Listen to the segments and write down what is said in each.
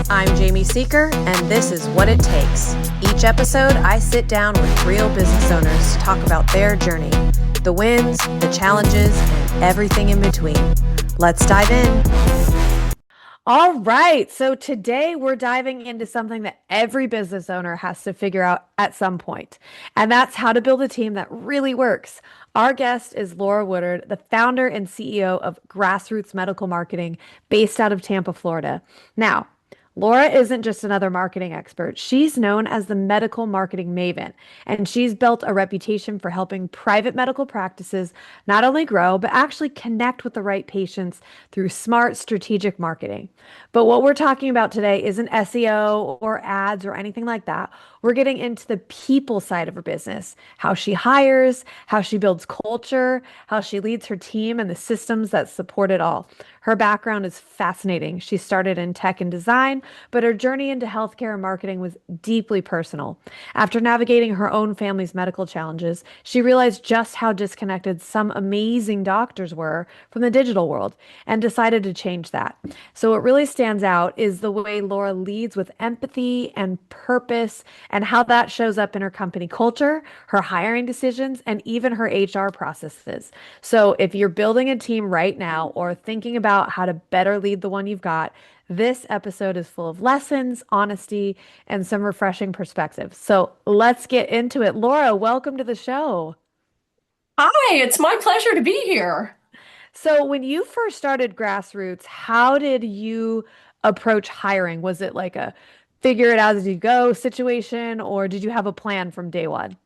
I'm Jamie Seeker, and this is What It Takes. Each episode, I sit down with real business owners to talk about their journey, the wins, the challenges, and everything in between. Let's dive in. All right, so today we're diving into something that every business owner has to figure out at some point, and that's how to build a team that really works. Our guest is Laura Woodard, the founder and CEO of GrassRoots Medical Marketing, based out of Tampa, Florida. Now, Laura isn't just another marketing expert. She's known as the medical marketing maven, and she's built a reputation for helping private medical practices not only grow, but actually connect with the right patients through smart strategic marketing. But what we're talking about today isn't SEO or ads or anything like that. We're getting into the people side of her business, how she hires, how she builds culture, how she leads her team, and the systems that support it all. Her background is fascinating. She started in tech and design, but her journey into healthcare and marketing was deeply personal. After navigating her own family's medical challenges, she realized just how disconnected some amazing doctors were from the digital world and decided to change that. So, what really stands out is the way Laura leads with empathy and purpose and how that shows up in her company culture, her hiring decisions, and even her HR processes. So, if you're building a team right now or thinking about how to better lead the one you've got, this episode is full of lessons, honesty, and some refreshing perspectives. So let's get into it. Laura, welcome to the show. Hi, it's my pleasure to be here. So, when you first started Grassroots, how did you approach hiring? Was it like a figure it out as you go situation, or did you have a plan from day one?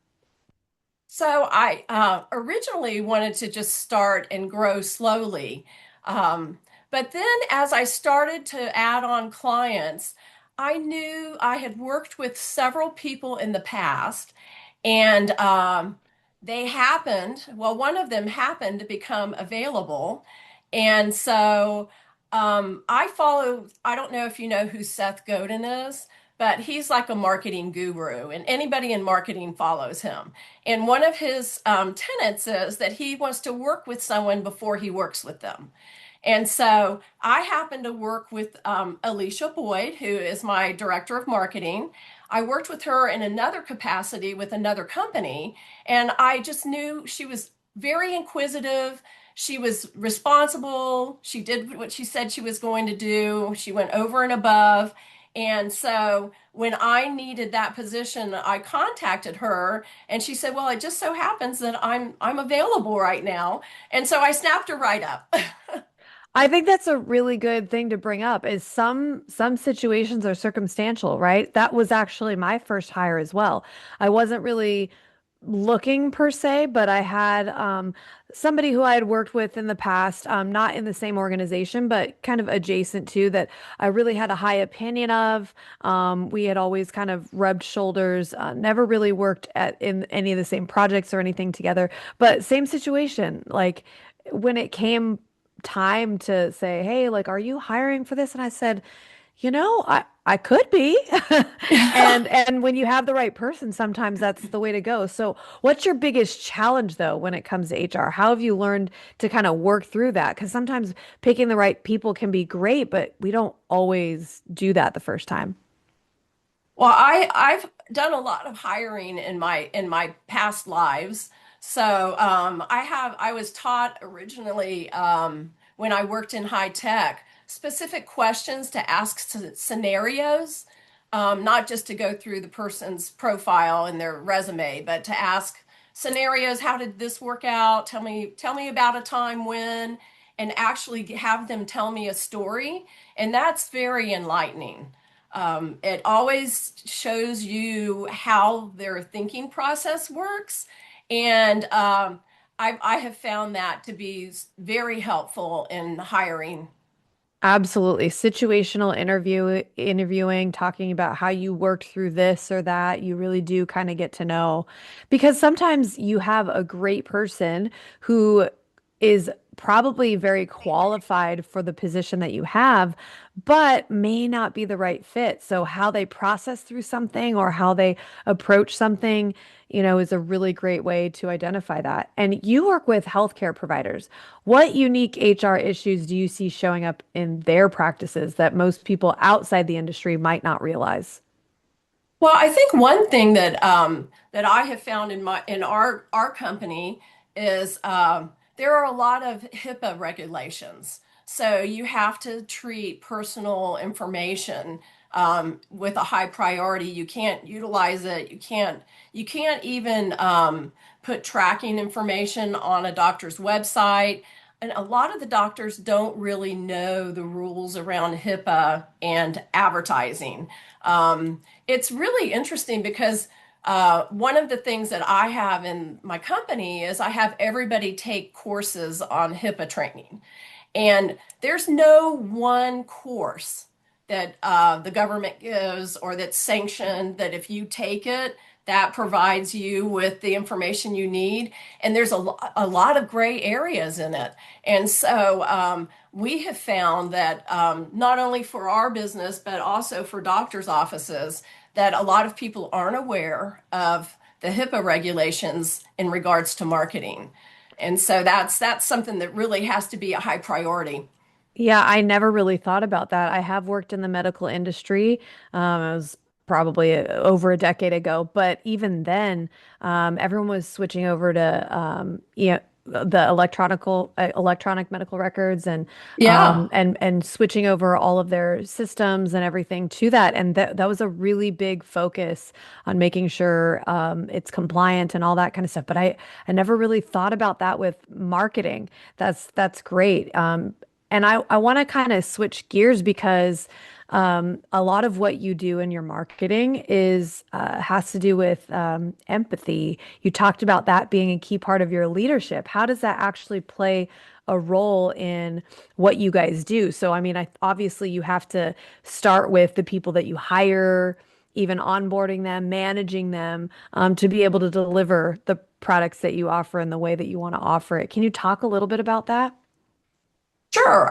So I originally wanted to just start and grow slowly. But then as I started to add on clients, I knew I had worked with several people in the past, and one of them happened to become available. And so I don't know if you know who Seth Godin is, but he's like a marketing guru, and anybody in marketing follows him. And one of his tenets is that he wants to work with someone before he works with them. And so I happen to work with Alicia Boyd, who is my director of marketing. I worked with her in another capacity with another company, and I just knew she was very inquisitive. She was responsible. She did what she said she was going to do. She went over and above. And so when I needed that position, I contacted her and she said, "Well, it just so happens that I'm available right now." And so I snapped her right up. I think that's a really good thing to bring up is some situations are circumstantial, right? That was actually my first hire as well. I wasn't really looking per se, but I had somebody who I had worked with in the past, not in the same organization, but kind of adjacent to that I really had a high opinion of. We had always kind of rubbed shoulders, never really worked in any of the same projects or anything together, but same situation. Like when it came time to say, "Hey, like, are you hiring for this?" And I said, I could be. And when you have the right person, sometimes that's the way to go. So, what's your biggest challenge though when it comes to HR? How have you learned to kind of work through that? Because sometimes picking the right people can be great, but we don't always do that the first time. Well, I've done a lot of hiring in my past lives. So I was taught originally when I worked in high tech specific questions to ask scenarios, not just to go through the person's profile and their resume, but to ask scenarios. How did this work out? Tell me about a time when, and actually have them tell me a story. And that's very enlightening. It always shows you how their thinking process works. And I have found that to be very helpful in hiring. Absolutely. Situational interviewing, talking about how you worked through this or that, you really do kind of get to know because sometimes you have a great person who is probably very qualified for the position that you have, but may not be the right fit. So how they process through something or how they approach something, is a really great way to identify that. And you work with healthcare providers. What unique HR issues do you see showing up in their practices that most people outside the industry might not realize? Well, I think one thing that I have found in our company is there are a lot of HIPAA regulations. So you have to treat personal information with a high priority. You can't utilize it. You can't even put tracking information on a doctor's website. And a lot of the doctors don't really know the rules around HIPAA and advertising. It's really interesting because one of the things that I have in my company is I have everybody take courses on HIPAA training. And there's no one course that the government gives or that's sanctioned that if you take it, that provides you with the information you need. And there's a lot of gray areas in it. And so we have found that not only for our business, but also for doctors' offices, that a lot of people aren't aware of the HIPAA regulations in regards to marketing. And so that's something that really has to be a high priority. Yeah, I never really thought about that. I have worked in the medical industry. I was probably over a decade ago, but even then, everyone was switching over to the electronic medical records and Yeah. switching over all of their systems and everything to that. And that was a really big focus on making sure it's compliant and all that kind of stuff. But I never really thought about that with marketing. That's great. And I want to kind of switch gears because a lot of what you do in your marketing is has to do with empathy. You talked about that being a key part of your leadership. How does that actually play a role in what you guys do? So, I mean, obviously you have to start with the people that you hire, even onboarding them, managing them, to be able to deliver the products that you offer in the way that you want to offer it. Can you talk a little bit about that? Sure.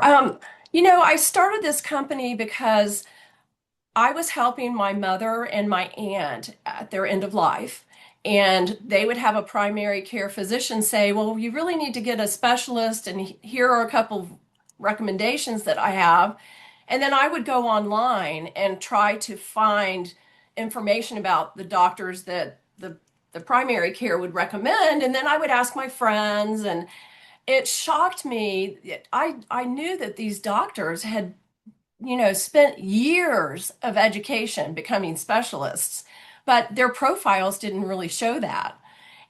I started this company because I was helping my mother and my aunt at their end of life. And they would have a primary care physician say, well, you really need to get a specialist, and here are a couple of recommendations that I have. And then I would go online and try to find information about the doctors that the primary care would recommend. And then I would ask my friends, and it shocked me. I knew that these doctors had spent years of education becoming specialists, but their profiles didn't really show that.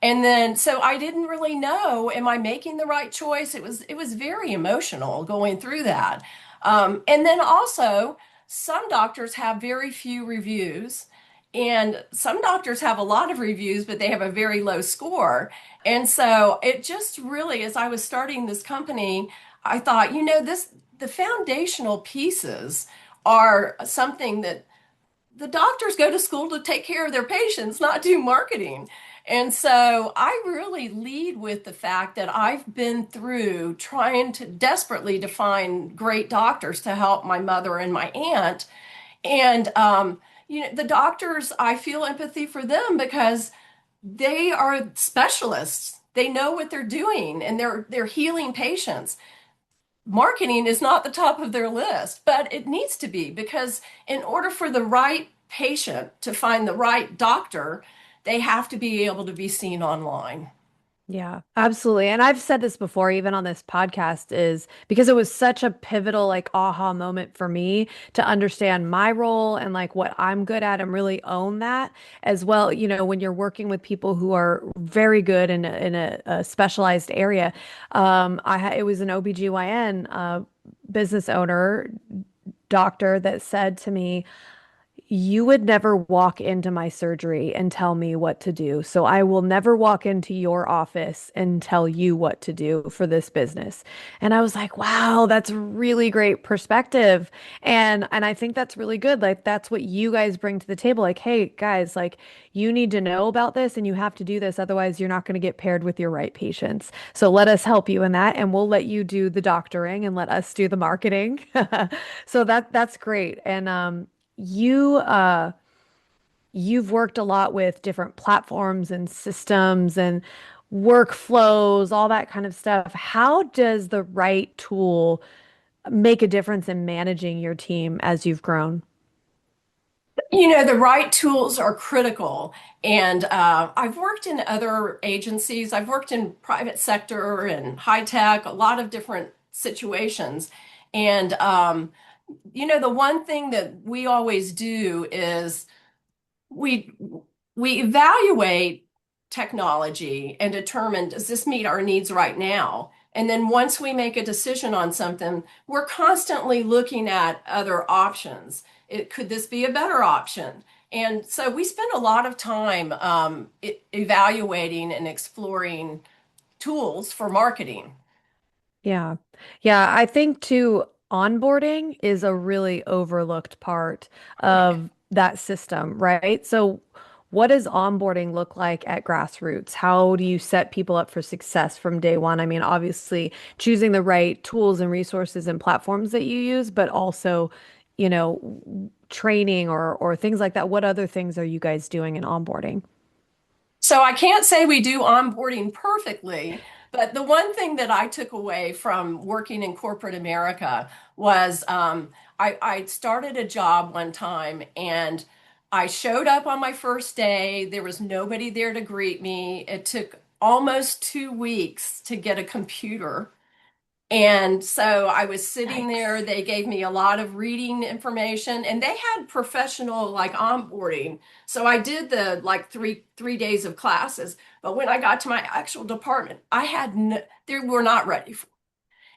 And then, so I didn't really know, am I making the right choice? It was very emotional going through that. And then also, some doctors have very few reviews, and some doctors have a lot of reviews, but they have a very low score. And so it just really, as I was starting this company, I thought, the foundational pieces are something that the doctors go to school to take care of their patients, not do marketing. And so I really lead with the fact that I've been through trying to desperately to find great doctors to help my mother and my aunt. And, the doctors, I feel empathy for them because they are specialists. They know what they're doing, and they're healing patients. Marketing is not the top of their list, but it needs to be, because in order for the right patient to find the right doctor, they have to be able to be seen online. Yeah, absolutely. And I've said this before, even on this podcast, is because it was such a pivotal, like, aha moment for me to understand my role and like what I'm good at and really own that as well. When you're working with people who are very good in a specialized area, it was an OBGYN business owner doctor that said to me, you would never walk into my surgery and tell me what to do. So I will never walk into your office and tell you what to do for this business. And I was like, wow, that's really great perspective. And I think that's really good. Like that's what you guys bring to the table. Like, hey, guys, like you need to know about this and you have to do this. Otherwise, you're not going to get paired with your right patients. So let us help you in that and we'll let you do the doctoring and let us do the marketing. So that's great. And you you've worked a lot with different platforms and systems and workflows, all that kind of stuff. How does the right tool make a difference in managing your team as you've grown? The right tools are critical. And I've worked in other agencies. I've worked in private sector and high tech, a lot of different situations. And the one thing that we always do is we we evaluate technology and determine, does this meet our needs right now? And then once we make a decision on something, we're constantly looking at other options. Could this be a better option? And so we spend a lot of time evaluating and exploring tools for marketing. Yeah. Yeah, I think too, onboarding is a really overlooked part Right. of that system, right? So, what does onboarding look like at Grassroots? How do you set people up for success from day one? I mean, obviously, choosing the right tools and resources and platforms that you use, but also, training or things like that. What other things are you guys doing in onboarding? So I can't say we do onboarding perfectly, but the one thing that I took away from working in corporate America was I started a job one time and I showed up on my first day. There was nobody there to greet me. It took almost 2 weeks to get a computer. And so I was sitting there, Yikes. they gave me a lot of reading information and they had professional like onboarding. So I did the like three days of classes, but when I got to my actual department, I had no, they were not ready for.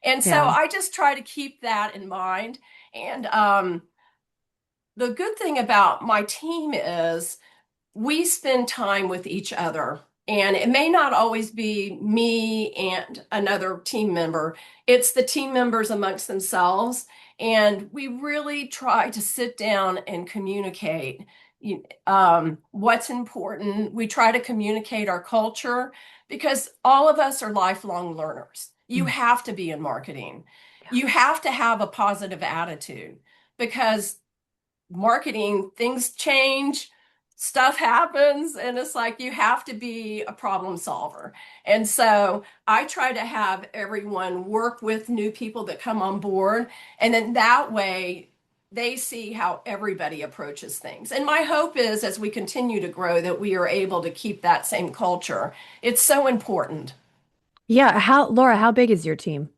And so Yeah. I just try to keep that in mind. And the good thing about my team is we spend time with each other. And it may not always be me and another team member, it's the team members amongst themselves. And we really try to sit down and communicate what's important. We try to communicate our culture because all of us are lifelong learners. You Mm. have to be in marketing, Yeah. you have to have a positive attitude because marketing, things change, stuff happens, and it's like you have to be a problem solver. And so I try to have everyone work with new people that come on board, and then that way they see how everybody approaches things. And my hope is as we continue to grow that we are able to keep that same culture. It's so important. Yeah. Laura, how big is your team?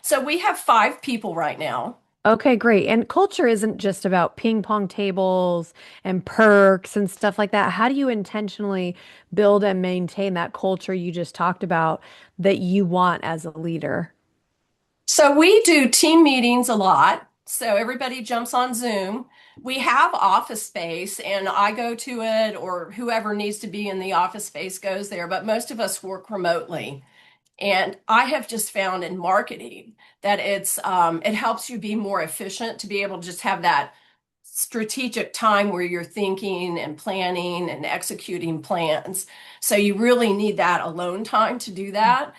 So we have 5 people right now. Okay, great. And culture isn't just about ping pong tables and perks and stuff like that. How do you intentionally build and maintain that culture you just talked about that you want as a leader? So we do team meetings a lot. So everybody jumps on Zoom. We have office space and I go to it or whoever needs to be in the office space goes there, but most of us work remotely. And I have just found in marketing that it helps you be more efficient to be able to just have that strategic time where you're thinking and planning and executing plans. So you really need that alone time to do that.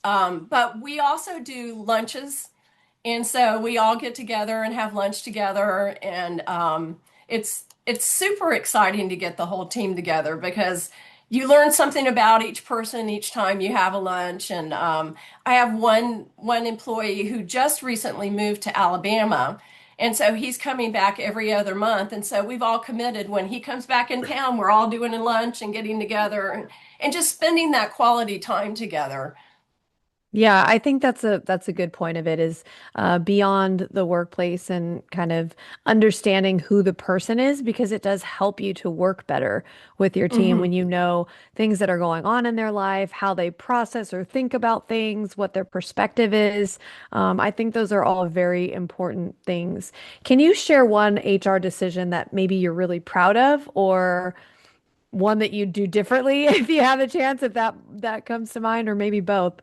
But we also do lunches, and so we all get together and have lunch together, and it's super exciting to get the whole team together because you learn something about each person each time you have a lunch. And I have one employee who just recently moved to Alabama, and so he's coming back every other month. And so we've all committed when he comes back in town, we're all doing a lunch and getting together and just spending that quality time together. Yeah, I think that's a good point of it is beyond the workplace and kind of understanding who the person is because it does help you to work better with your team when Hmm. you know things that are going on in their life, how they process or think about things, what their perspective is. I think those are all very important things. Can you share one HR decision that maybe you're really proud of or one that you do differently if you have a chance, if that comes to mind, or maybe both?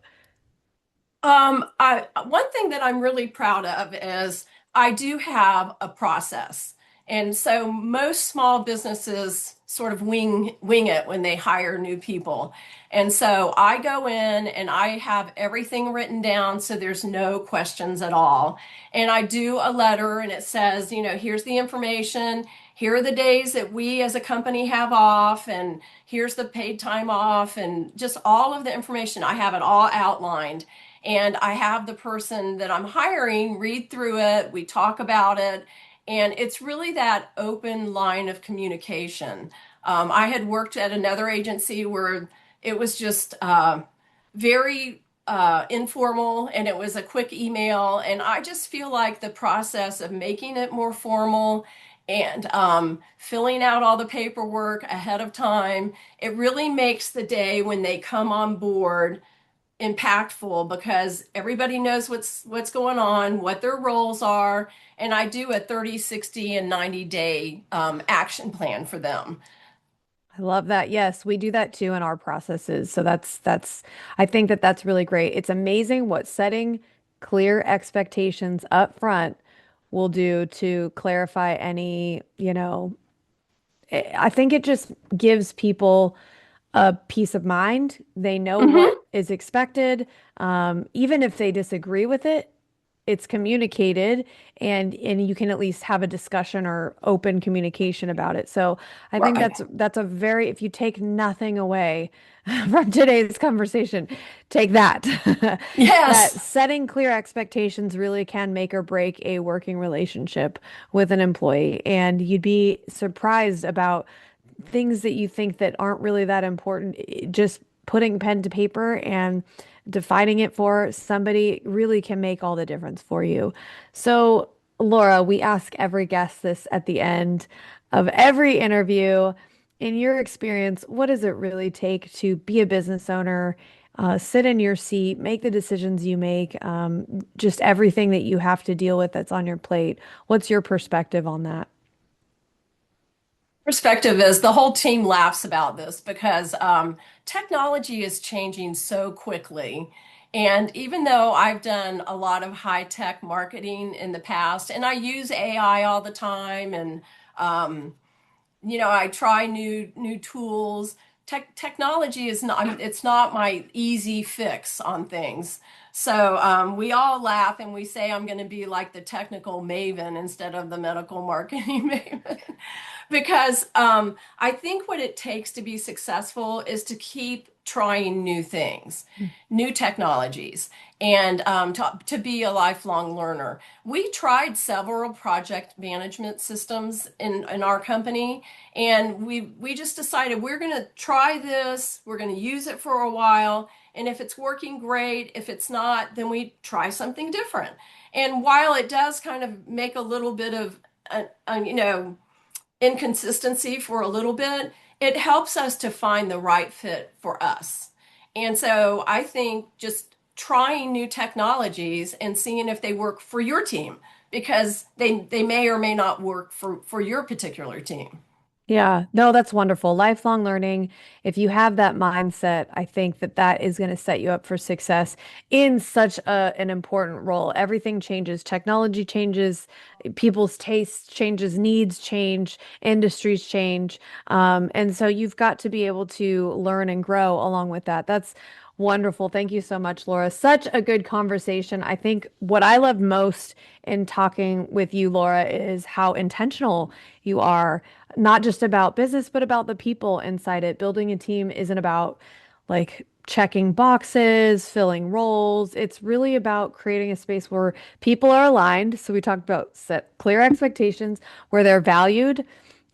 One thing that I'm really proud of is I do have a process. And so most small businesses sort of wing it when they hire new people. And so I go in and I have everything written down so there's no questions at all. And I do a letter and it says, here's the information, here are the days that we as a company have off, and here's the paid time off, and just all of the information. I have it all outlined. And I have the person that I'm hiring read through it. We talk about it. And it's really that open line of communication. I had worked at another agency where it was just very informal and it was a quick email. And I just feel like the process of making it more formal and filling out all the paperwork ahead of time, it really makes the day when they come on board impactful because everybody knows what's going on, what their roles are, and I do a 30, 60, and 90-day action plan for them. I love that. Yes, we do that too in our processes. So that's I think that that's really great. It's amazing what setting clear expectations up front will do to clarify any, I think it just gives people a peace of mind. They know what Hmm. is expected. Even if they disagree with it, it's communicated and you can at least have a discussion or open communication about it. So I think Right. that's a very, if you take nothing away from today's conversation, take that. That Yes. setting clear expectations really can make or break a working relationship with an employee. And you'd be surprised about things that you think that aren't really that important. Just putting pen to paper and defining it for somebody really can make all the difference for you. So, Laura, we ask every guest this at the end of every interview. In your experience, what does it really take to be a business owner, sit in your seat, make the decisions you make, just everything that you have to deal with that's on your plate? What's your perspective on that? Perspective is the whole team laughs about this because technology is changing so quickly. And even though I've done a lot of high tech marketing in the past, and I use AI all the time, and um, I try new tools. Technology is not, it's not my easy fix on things. So we all laugh and we say I'm going to be like the technical maven instead of the medical marketing maven. Because I think what it takes to be successful is to keep trying new things, new technologies, and to be a lifelong learner. We tried several project management systems in our company, and we just decided we're going to try this, we're going to use it for a while, and if it's working, great. If it's not, then we try something different. And while it does kind of make a little bit of, inconsistency for a little bit, it helps us to find the right fit for us. And so I think just trying new technologies and seeing if they work for your team because they may or may not work for your particular team. Yeah, no, that's wonderful. Lifelong learning. If you have that mindset, I think that that is going to set you up for success in such an important role. Everything changes, technology changes, people's tastes changes, needs change, industries change. And so you've got to be able to learn and grow along with that. That's wonderful. Thank you so much, Laura. Such a good conversation. I think what I love most in talking with you, Laura, is how intentional you are not just about business, but about the people inside it. Building a team isn't about like checking boxes, filling roles. It's really about creating a space where people are aligned. So we talked about set clear expectations where they're valued.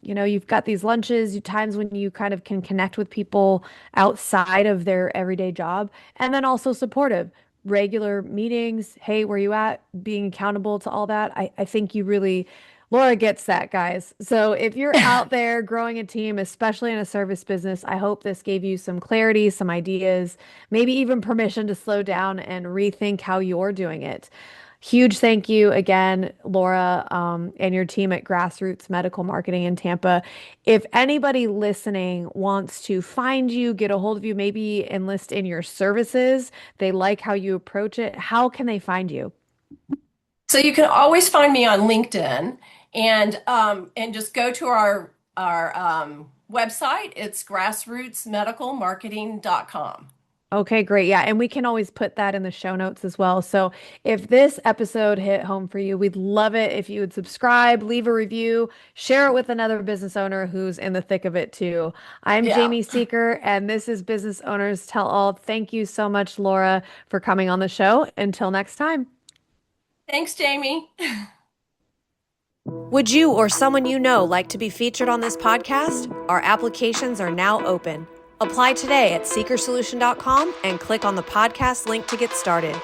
You've got these lunches, times when you kind of can connect with people outside of their everyday job, and then also supportive. regular meetings. Hey, where you at? Being accountable to all that. I think you really, Laura gets that, guys. So if you're out there growing a team, especially in a service business, I hope this gave you some clarity, some ideas, maybe even permission to slow down and rethink how you're doing it. Huge thank you again, Laura, and your team at GrassRoots Medical Marketing in Tampa. If anybody listening wants to find you, get a hold of you, maybe enlist in your services, they like how you approach it, how can they find you? So you can always find me on LinkedIn, and just go to our website. It's grassrootsmedicalmarketing.com. Okay, great. Yeah, and we can always put that in the show notes as well. So if this episode hit home for you, we'd love it if you would subscribe, leave a review, share it with another business owner who's in the thick of it too. I'm Yeah. Jamie Seeker, and this is Business Owners Tell All. Thank you so much, Laura, for coming on the show. Until next time. Thanks, Jamie. Would you or someone you know like to be featured on this podcast? Our applications are now open. Apply today at seekersolution.com and click on the podcast link to get started.